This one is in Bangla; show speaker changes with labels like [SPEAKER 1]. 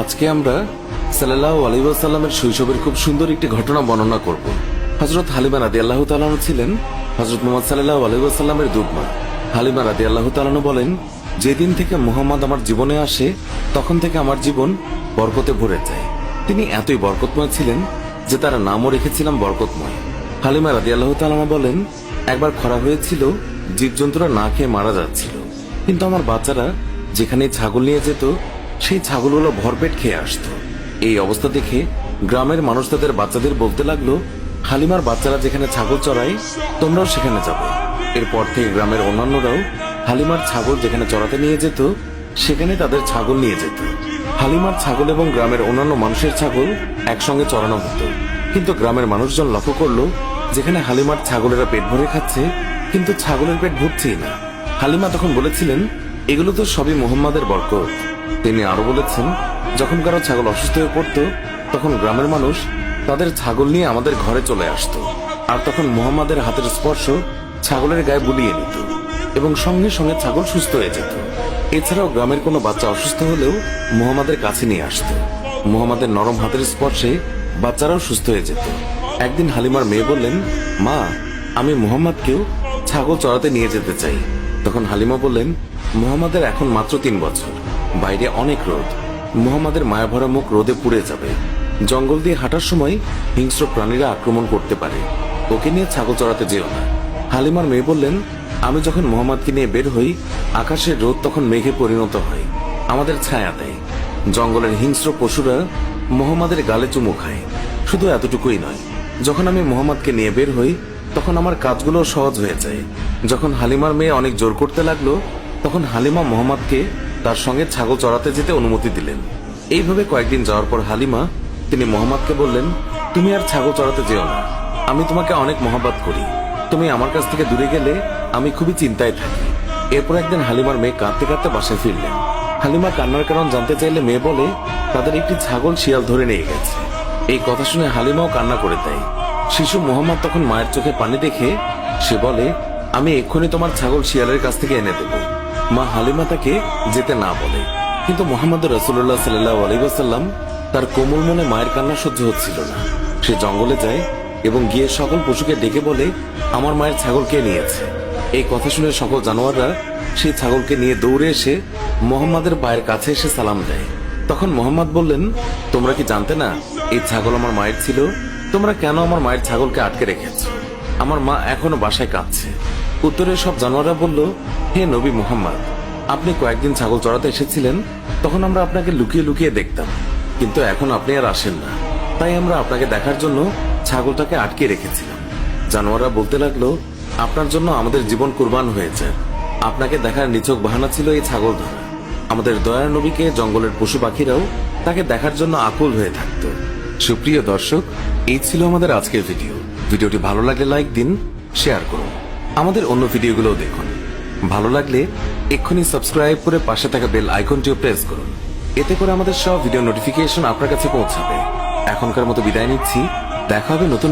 [SPEAKER 1] আজকে আমরা সাল্লাল্লাহু আলাইহি ওয়াসাল্লামের শৈশবের খুব সুন্দর একটি ঘটনা বর্ণনা করব। হযরত হালিমা রাদিয়াল্লাহু তাআলা ছিলেন হযরত মুহাম্মদ সাল্লাল্লাহু আলাইহি ওয়াসাল্লামের দুধমা। হালিমা রাদিয়াল্লাহু তাআলা বলেন, যেদিন থেকে মুহাম্মদ আমার জীবনে আসে তখন থেকে আমার জীবন বরকতে ভরে যায়। তিনি এতই বরকতময় ছিলেন যে তার নামও রেখেছিলাম বরকতময়। হালিমা রাদিয়াল্লাহু তাআলা বলেন, একবার খরা হয়েছিল, জীবজন্তুরা না খেয়ে মারা যাচ্ছিল, কিন্তু আমার বাচ্চারা যেখানে ছাগল নিয়ে যেত সেই ছাগলগুলো ভরপেট খেয়ে আসতো। এই অবস্থা দেখে গ্রামের মানুষ তাদের বাচ্চাদের বলতে লাগলো, হালিমার বাচ্চারা যেখানে ছাগল চড়ায় তোমরাও সেখানে যাবে। এরপর থেকে গ্রামের অন্যান্যরাও হালিমার ছাগল যেখানে চড়াতে নিয়ে যেত সেখানে তাদের ছাগল নিয়ে যেত। হালিমার ছাগল এবং গ্রামের অন্যান্য মানুষের ছাগল একসঙ্গে চড়ানো হতো। কিন্তু গ্রামের মানুষজন লক্ষ্য করলো, যেখানে হালিমার ছাগলেরা পেট ভরে খাচ্ছে কিন্তু ছাগলের পেট ভরছেই না। হালিমা তখন বলেছিলেন, এগুলো তো সবই মুহাম্মাদের বরকত। তিনি আরো বলেছেন, যখন কারো ছাগল অসুস্থ হয়ে পড়ত তখন গ্রামের মানুষ তাদের ছাগল নিয়ে আমাদের ঘরে চলে আসতো, আর তখন মুহাম্মাদের হাতের স্পর্শ ছাগলের গায়ে বুলিয়ে নিত এবং সঙ্গে সঙ্গে ছাগল সুস্থ হয়ে যেত। এছাড়াও গ্রামের কোনো বাচ্চা অসুস্থ হলেও মুহাম্মাদের কাছে নিয়ে আসতো। মুহাম্মাদের নরম হাতের স্পর্শে বাচ্চারাও সুস্থ হয়ে যেত। একদিন হালিমার মেয়ে বললেন, মা, আমি মুহাম্মাদকেও ছাগল চড়াতে নিয়ে যেতে চাই। তখন হালিমা বললেন, মুহাম্মাদের এখন মাত্র 3 বছর, বাইরে অনেক রোদ, মুহাম্মাদের মায়াভরা মুখ রোদে পুড়ে যাবে। জঙ্গল দিয়ে হাঁটার সময় হিংস্র প্রাণীরা আক্রমণ করতে পারে, ওকে নিয়ে ছাগল চড়াতে যেও না। হালিমার মেয়ে বললেন, আমি যখন মুহাম্মাদকে নিয়ে বের হই আকাশের রোদ তখন মেঘে পরিণত হয়, আমাদের ছায়া দেয়। জঙ্গলের হিংস্র পশুরা মুহাম্মাদের গালে চুমু খায়। শুধু এতটুকুই নয়, যখন আমি মুহাম্মাদকে নিয়ে বের হই তখন আমার কাজগুলো সহজ হয়ে যায়। যখন হালিমার মেয়ে অনেক জোর করতে লাগলো তখন হালিমা মুহাম্মাদকে তার সঙ্গে ছাগল চড়াতে যেতে অনুমতি দিলেন। এইভাবে কয়েকদিন যাওয়ার পর হালিমা তিনি মুহাম্মাদকে বললেন, তুমি আর ছাগল চড়াতে যেও না, আমি তোমাকে অনেক মহব্বত করি, তুমি আমার কাছ থেকে দূরে গেলে আমি খুবই চিন্তায় থাকি। এরপর একদিন হালিমার মেয়ে কাঁদতে কাঁদতে বাসায় ফিরলেন। হালিমা কান্নার কারণ জানতে চাইলে মেয়ে বলে, তাদের একটি ছাগল শিয়াল ধরে নিয়ে গেছে। এই কথা শুনে হালিমাও কান্না করে দেয়। শিশু মুহাম্মদ তখন মায়ের চোখে পানি দেখে সে বলে, আমি এক্ষুনি তোমার ছাগল শিয়ালের কাছ থেকে এনে দেব। মা হালিমা তাকে যেতে না বলে, কিন্তু মুহাম্মদ রাসূলুল্লাহ সাল্লাল্লাহু আলাইহি ওয়াসাল্লাম তার কোমল মনে মায়ের কান্না সহ্য হচ্ছিল না। সে জঙ্গলে যায় এবং গিয়ে সকল পশুকে ডেকে বলে, আমার মায়ের ছাগল কে নিয়েছে। এই কথা শুনে সকল জানোয়াররা সেই ছাগলকে নিয়ে দৌড়ে এসে মুহাম্মাদের পায়ের কাছে এসে সালাম দেয়। তখন মুহাম্মদ বললেন, তোমরা কি জানতে না এই ছাগল আমার মায়ের ছিল? তোমরা কেন আমার মায়ের ছাগলকে আটকে রেখেছ? আমার মা এখনো বাসায় কাঁদছে। উত্তরে সব জানোয়াররা বলল, হে নবী মুহাম্মদ, আপনি কয়েকদিন ছাগল চড়াতে এসেছিলেন, তখন আমরা আপনাকে লুকিয়ে লুকিয়ে দেখতাম, কিন্তু এখন আপনি আর আসেন না, তাই আমরা আপনাকে দেখার জন্য ছাগলটাকে আটকে রেখেছিলাম। জানোয়াররা বলতে লাগলো, আপনার জন্য আমাদের জীবন কুরবান হয়েছে, আপনাকে দেখার নিছক বাহানা ছিল এই ছাগল ধরা। আমাদের দয়ার নবীকে জঙ্গলের পশু পাখিরাও তাকে দেখার জন্য আকুল হয়ে থাকতো। সুপ্রিয় দর্শক, এই ছিল আমাদের আজকের ভিডিওটি ভালো লাগলে লাইক দিন, শেয়ার করুন, আমাদের অন্য ভিডিওগুলোও দেখুন। ভালো লাগলে এক্ষুনি সাবস্ক্রাইব করে পাশে থাকা বেল আইকনটিও প্রেস করুন, এতে করে আমাদের সব ভিডিও নোটিফিকেশন আপনার কাছে পৌঁছাবে। এখনকার মতো বিদায় নিচ্ছি, দেখা হবে নতুন